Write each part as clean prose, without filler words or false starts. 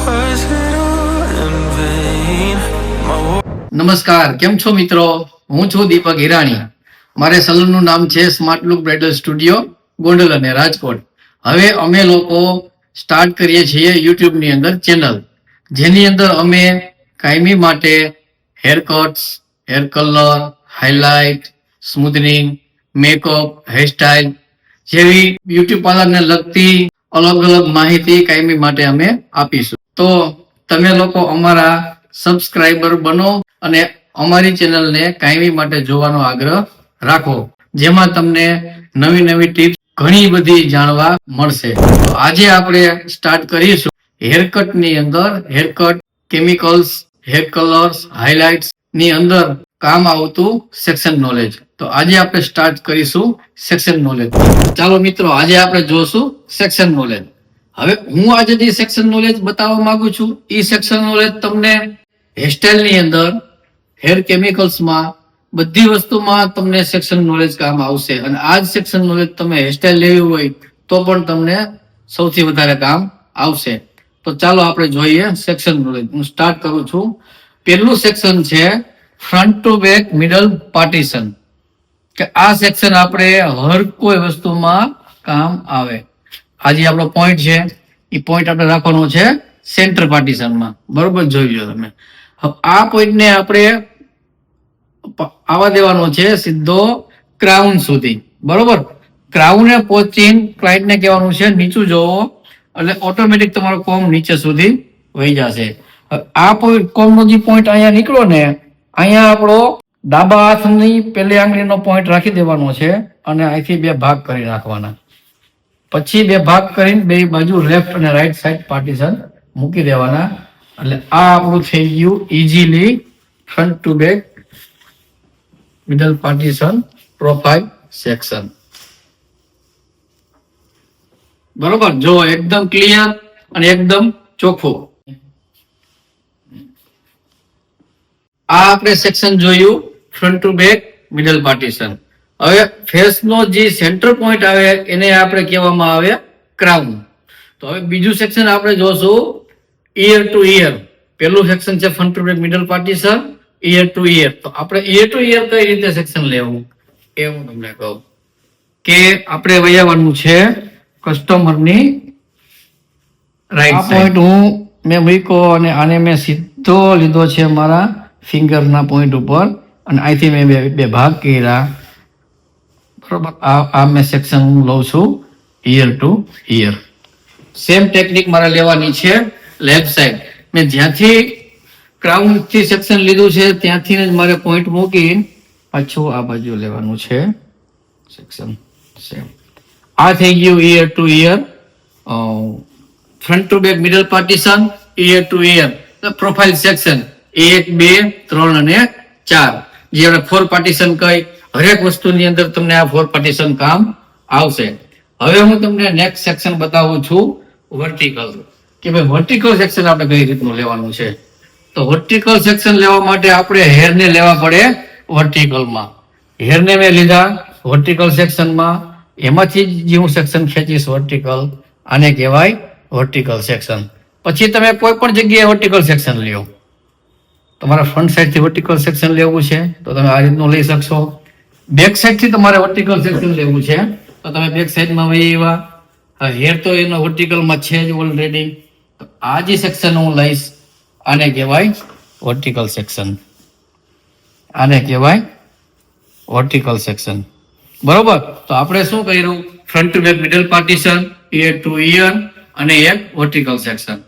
Was it all in vain? નમસ્કાર, કેમ છો મિત્રો? હું છું દીપક હિરાણી. મારે સલૂનનું નામ છે smart look bridal studio, Gondal અને રાજકોટ. હવે અમે લોકો સ્ટાર્ટ કરીએ છીએ યુટ્યુબની અંદર ચેનલ, જેની અંદર અમે કાયમી માટે hair cuts, hair colour, highlight, smoothening, makeup, hairstyle જેવી બ્યુટી પાર્લરને લગતી અલગ અલગ માહિતી કાયમી માટે અમે આપીશું. તો તમે લોકો અમારા સબસ્ક્રાઇબર બનો અને અમારી ચેનલને કાયમી માટે જોવાનો આગ્રહ રાખો, જેમાં તમને નવી નવી ટિપ્સ ઘણી બધી જાણવા મળશે. તો આજે આપણે સ્ટાર્ટ કરીશું હેરકટ ની અંદર, haircut, chemicals, hair colours, highlights ની અંદર કામ આવતું સેક્શન નોલેજ. તો આજે આપણે સ્ટાર્ટ કરીશું સેક્શન નોલેજ. ચાલો મિત્રો, આજે આપણે જોશું સેક્શન નોલેજ. હવે હું આજે જે સેક્શન નોલેજ બતાવવા માંગુ છું, એ સેક્શન નોલેજ તમને હેરસ્ટાઇલ ની અંદર, હેર કેમિકલ્સમાં, બધી વસ્તુમાં તમને સેક્શન નોલેજ કામ આવશે. અને આ જ સેક્શન નોલેજ તમે હેરસ્ટાઇલ લેવી હોય તો પણ તમને સૌથી વધારે કામ આવશે. તો ચાલો આપણે જોઈએ સેક્શન નોલેજ. હું સ્ટાર્ટ કરું છું. પહેલું સેક્શન છે front to back middle partition, કે આ સેક્શન આપણે હર કોઈ વસ્તુમાં કામ આવે. આ જે આપણો પોઈન્ટ છે, એ પોઈન્ટ આપણે રાખવાનો છે સેન્ટર પાર્ટીશનમાં. બરોબર, જોઈ લો તમે. આ પોઈન્ટને આપણે આવા દેવાનો છે સીધો ક્રાઉન સુધી. બરોબર, ક્રાઉને પહોંચીને ક્લાયન્ટને કહેવાનું છે નીચું જોવો, એટલે ઓટોમેટિક તમારો કોમ નીચે સુધી વહી જશે. આ કોમનો જે પોઈન્ટ અહીંયા નીકળો ને, અહીંયા આપણો ડાબા હાથની પહેલી આંગળીનો પોઈન્ટ રાખી દેવાનો છે અને અહીંથી બે ભાગ કરી નાખવાના. પછી બે ભાગ કરીને બે બાજુ લેફ્ટ અને રાઈટ સાઈડ પાર્ટીશન મૂકી દેવાના. એટલે આ આપણું થઈ ગયું easily front to back middle partition profile section. બરોબર, જો એકદમ ક્લિયર અને એકદમ ચોખ્ખું. આ આપણે સેક્શન જોયું front to back middle partition. હવે ફેસનો જે સેન્ટર પોઈન્ટ આવે એને આપણે કહેવામાં આવે ક્રાઉન. તો હવે બીજું સેક્શન આપણે જોશું ઇયર ટુ ઇયર. પહેલું સેક્શન છે front to back middle partition, ear to ear. તો આપણે ઇયર ટુ ઇયર કઈ રીતે સેક્શન લેવું એ હું તમને કહું. કે આપણે વયાવાનું છે કસ્ટમરની રાઈટ પોઈન્ટ હું મેં મૂક્યો અને આને મેં સીધો લીધો છે મારા ફિંગરના પોઈન્ટ ઉપર અને અહીંથી મેં બે ભાગ કર્યા. બરોબર, આ મેં સેક્શન હું લઉં છું ear to ear. Same technique મારે લેવાની છે લેફ્ટ સાઈડ. મેં જ્યાંથી ક્રાઉન થી સેક્શન લીધું છે ત્યાંથી જ મારે પોઈન્ટ મૂકી પાછું આ બાજુ લેવાનું છે સેક્શન. સેમ આ થઈ ગયું ear to ear, front to back middle partition, ear to ear profile section 1, 2, 3 અને 4. જે આપણે 4 પાર્ટીશન કહી, હરેક વસ્તુની અંદર તમને આ 4 પાર્ટીશન કામ આવશે. હવે હું તમને નેક્સ્ટ સેક્શન બતાવું છું વર્ટિકલ, કે ભાઈ વર્ટિકલ સેક્શન આપણે કઈ રીતનું લેવાનું છે. તો વર્ટિકલ સેક્શન લેવા માટે આપણે હેરને લેવા પડે વર્ટિકલમાં. હેરને મેં લીધા વર્ટિકલ સેક્શનમાં, એમાંથી જે હું સેક્શન ખેંચીશ વર્ટિકલ, આને કહેવાય વર્ટિકલ સેક્શન. પછી તમે કોઈ પણ જગ્યાએ વર્ટિકલ સેક્શન લ્યો. તમારે ફ્રન્ટ સાઈડથી વર્ટિકલ સેક્શન લેવું છે તો તમે આ રીતનું લઈ શકશો. બેક સાઈડથી તમારે વર્ટિકલ સેક્શન લેવું છે તો તમે બેક સાઈડમાં વહી એવા. હેર તો એનો વર્ટિકલમાં છે જ ઓલરેડી. તો આ જે સેક્શન હું લઈશ આને કહેવાય વર્ટિકલ સેક્શન. આને કહેવાય વર્ટિકલ સેક્શન. બરોબર, તો આપણે શું કર્યું? Front to back middle partition, ear to ear અને એક વર્ટિકલ સેક્શન.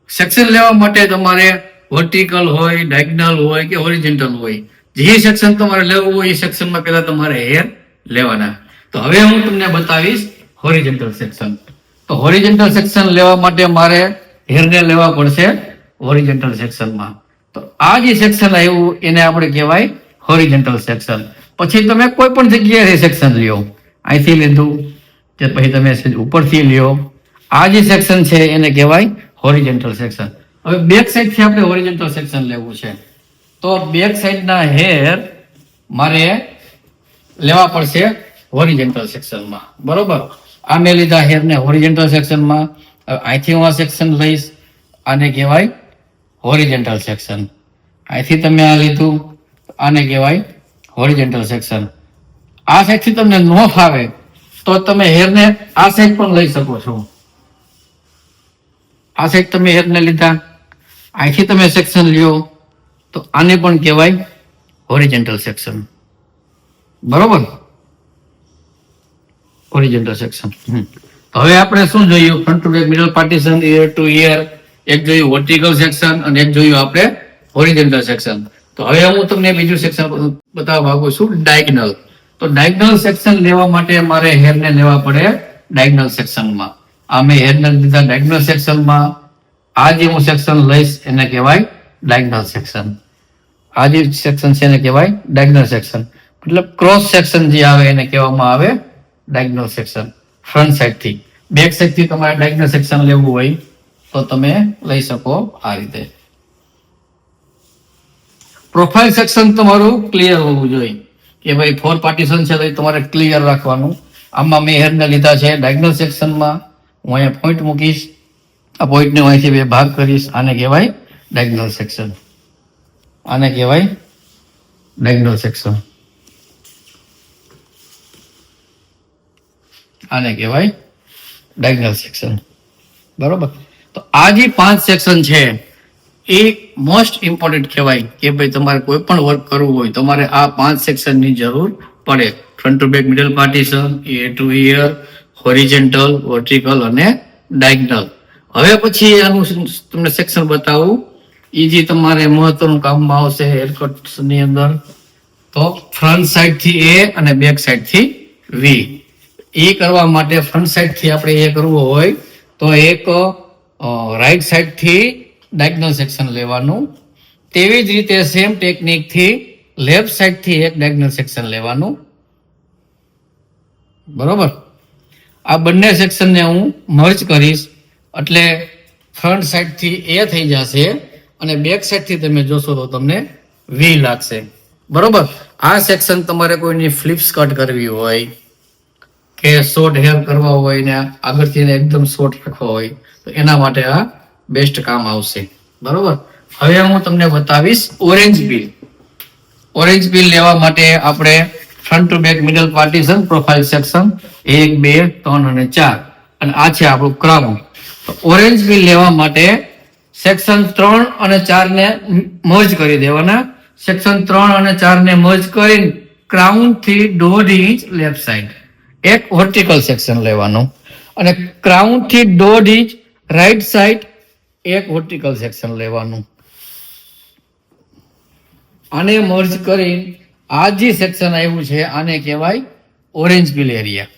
સેક્શન લેવા માટે તમારે વર્ટિકલ હોય, ડાયગનલ હોય કે હોરિઝોન્ટલ હોય, જે સેક્શન તમારે લેવું હોય એ સેક્શનમાં પહેલા તમારે હેર લેવાના. તો હવે હું તમને બતાવીશ હોરિઝોન્ટલ સેક્શન. તો હોરિઝોન્ટલ સેક્શન લેવા માટે મારે હેરને લેવા પડશે હોરિઝોન્ટલ સેક્શનમાં. તો આ જે સેક્શન આવ્યું એને આપણે કહેવાય હોરિઝોન્ટલ સેક્શન. પછી તમે કોઈ પણ જગ્યાએ સેક્શન લ્યો, અહીંથી લીધું કે પછી તમે ઉપરથી લ્યો, આ જે સેક્શન છે એને કહેવાય હોરિઝોન્ટલ સેક્શન. હવે બેક સાઈડથી આપણે હોરિઝોન્ટલ સેક્શન લેવું છે તો બેક સાઈડના હેર મારે લેવા પડશે હોરિઝોન્ટલ સેક્શનમાં. બરોબર, આ મેં લીધા હેરને હોરિઝોન્ટલ સેક્શનમાં. અહીંથી હું આ સેક્શન લઈશ, આને કહેવાય હોરિઝોન્ટલ સેક્શન. અહીંથી તમે આ લીધું, આને કહેવાય હોરિઝોન્ટલ સેક્શન. આ સાઈડથી તમને ન ફાવે તો તમે હેરને આ સાઈડ પણ લઈ શકો છો. આ સાઈડ તમે હેરને લીધા, અહીંથી તમે સેક્શન લ્યો તો આને પણ કહેવાય હોરિઝોન્ટલ સેક્શન. બરોબર, હોરિઝોન્ટલ સેક્શન. હવે આપણે શું જોયું? Front to back, middle partition, ear to ear. એક જોયું વર્ટિકલ સેક્શન અને એક જોયું આપણે હોરિઝોન્ટલ સેક્શન. તો હવે હું તમને બીજું સેક્શન બતાવવા માંગુ છું, ડાયગનલ. તો ડાયગનલ સેક્શન લેવા માટે મારે હેરને લેવા પડે ડાયગનલ સેક્શનમાં. આ મેં હેરને લીધા ડાયગનલ સેક્શનમાં. આ જે હું સેક્શન લઈશ એને કહેવાય ડાયગનલ સેક્શન. આ જે સેક્શન છે એને કહેવાય ડાયગનલ સેક્શન. મતલબ ક્રોસ સેક્શન જે આવે એને કહેવામાં આવે ડાયગનલ સેક્શન. ફ્રન્ટ સાઈડથી, બેક સાઈડથી તમારે ડાયગનલ સેક્શન લેવું હોય તો તમે લઈ શકો આ રીતે. પ્રોફાઇલ સેક્શન તમારું ક્લિયર હોવું જોઈએ કે ભાઈ 4 પાર્ટીશન છે તો તમારે ક્લિયર રાખવાનું. આમાં મેં હેરને લીધા છે ડાયગનલ સેક્શનમાં. હું અહીંયા પોઈન્ટ મૂકીશ, આ પોઈન્ટને હું અહીંથી 2 ભાગ કરીશ. આને કહેવાય ડાયગનલ સેક્શન. આને કહેવાય ડાયગનલ સેક્શન. આને કહેવાય ડાયગનલ સેક્શન. બરોબર. તો આ જે 5 સેક્શન છે એ મોસ્ટ ઇમ્પોર્ટન્ટ કહેવાય કે ભાઈ તમારે કોઈ પણ વર્ક કરવું હોય તમારે આ 5 સેક્શનની જરૂર પડે. Front to back, middle partition, ear to ear, horizontal, vertical અને ડાયગનલ. હવે પછી આનું તમને સેક્શન બતાવું એ જે તમારે મહત્વનું કામમાં આવશે હેરકટ્સની અંદર. તો ફ્રન્ટ સાઈડથી એ અને બેક સાઈડથી વી. એ કરવા માટે ફ્રન્ટ સાઈડથી આપણે એ કરવું હોય તો એક રાઈટ સાઈડથી ડાયગનલ સેક્શન લેવાનું. તેવી જ રીતે સેમ ટેકનિકથી લેફ્ટ સાઈડથી એક ડાયગનલ સેક્શન લેવાનું. બરોબર. આ બંને સેક્શનને હું મર્જ કરીશ એટલે ફ્રન્ટ સાઈડથી એ થઈ જશે અને બેક સાઈડથી તમે જોશો તો તમને વી લાગશે. બરોબર. આ સેક્શન તમારે કોઈની ફ્લિપ્સ કટ કરવી હોય કે શોર્ટ હેર કરવા હોય ને આગળથી એકદમ શોર્ટ રાખવા હોય તો એના માટે આ બેસ્ટ કામ આવશે. બરોબર. હવે હું તમને બતાવીશ ઓરેન્જ પીલ. ઓરેન્જ પીલ લેવા માટે આપણે front to back, middle partition, profile section 1, 2, 3 અને 4 અને આ છે આપણું ક્રાઉન. તો ઓરેન્જ પીલ લેવા માટે સેક્શન 3 અને 4 ને મર્જ કરી દેવાના. સેક્શન 3 અને 4 ને મર્જ કરીને ક્રાઉન થી 1.5 ઇંચ લેફ્ટ સાઈડ એક વર્ટિકલ સેક્શન લેવાનું અને ક્રાઉન થી 1.5 ઇંચ રાઈટ સાઈડ એક વર્ટિકલ સેક્શન લેવાનું. આને મર્જ કરીને આ જે સેક્શન આવ્યું છે આને કહેવાય ઓરેન્જ પીલ એરિયા.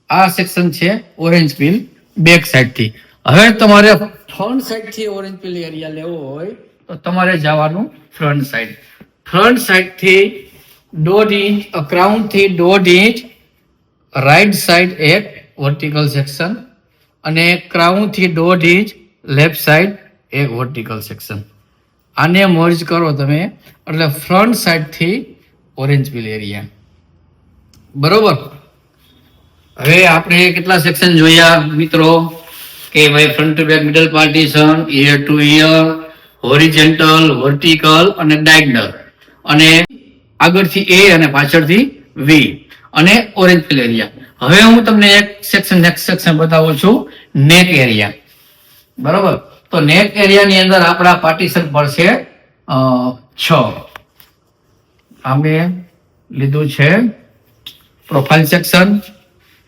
આ સેક્શન છે ઓરેન્જ પીલ બેક સાઈડથી. હવે તમારે ફ્રન્ટ સાઈડથી ઓરેન્જ પીલ એરિયા લેવો હોય તો તમારે જવાનું ફ્રન્ટ સાઈડ. ફ્રન્ટ સાઈડથી 1.5 ઇંચ, ક્રાઉનથી 1.5 ઇંચ રાઈટ સાઈડ એક વર્ટિકલ સેક્શન અને ક્રાઉનથી 1.5 ઇંચ લેફ્ટ સાઈડ એક વર્ટિકલ સેક્શન. આને મર્જ કરો તમે એટલે ફ્રન્ટ સાઈડથી ઓરેન્જ પીલ એરિયા. બરોબર. હવે આપણે કેટલા સેક્શન જોયા મિત્રો કે ભાઈ front to back, middle partition, ear to ear, horizontal, vertical અને ડાયગનલ અને આગળથી એ અને પાછળથી વી અને ઓરેન્જ પીલ એરિયા. હવે હું તમને એક સેક્શન બતાવું છું, નેક એરિયા. બરોબર. તો નેક એરિયાની અંદર આપણા પાર્ટીશન પડશે 6. અમે લીધું છે profile section,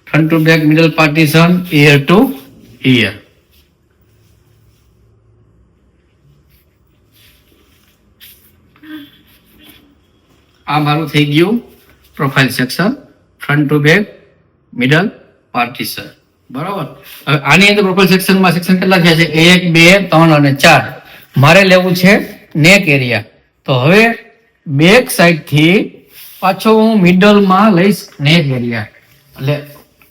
front to back, middle partition, ear to ear. આ મારું થઈ ગયું profile section, front to back, middle partition. બરાબર. હવે આની અંદર પ્રોફાઇલ સેક્શનમાં સેક્શન કેટલા થયા છે? 1, 2, 3 અને 4. મારે લેવું છે નેક એરિયા. તો હવે બેક સાઈડથી પાછો હું મિડલમાં લઈશ નેક એરિયા. એટલે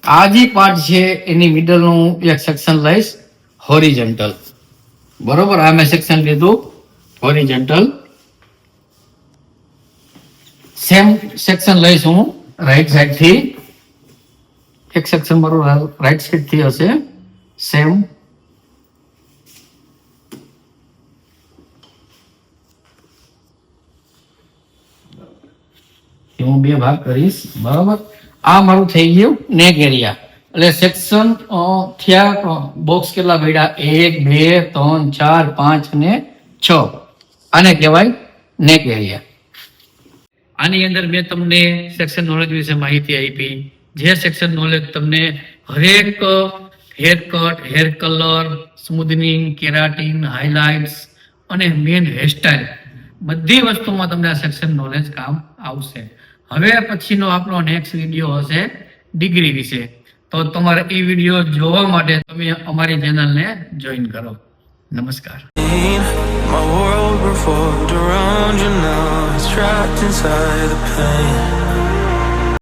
આ જે પાર્ટ છે એની મિડલનું એક સેક્શન લઈશ હોરિઝોન્ટલ. બરોબર. આ મેં સેક્શન લીધું હોરિઝોન્ટલ. સેમ સેક્શન લઈશ હું રાઈટ સાઈડથી. એક સેક્શન મારું રાઈટ સાઈડથી હશે સેમ. હું 2 ભાગ કરીશ. બરાબર, આ મારું થઈ ગયું નેક એરિયા. એટલે સેક્શન થયા બોક્સ કેટલા પડ્યા? 1 2 3 4 5 અને 6. આને કહેવાય નેક એરિયા. આની અંદર મેં તમને સેક્શન નોલેજ વિશે માહિતી આપી. જે સેક્શન નોલેજ તમને હરેક hair cut, hair colour, smoothening, keratin, highlights અને મેન હેરસ્ટાઇલ બધી વસ્તુમાં તમને આ સેક્શન નોલેજ કામ આવશે. હવે પછીનો આપણો નેક્સ્ટ વિડીયો હશે ડિગ્રી વિશે. તો તમારે એ વિડીયો જોવા માટે તમે અમારી ચેનલને જોઈન કરો. નમસ્કાર. My world revolved around you, now it's trapped inside the pain.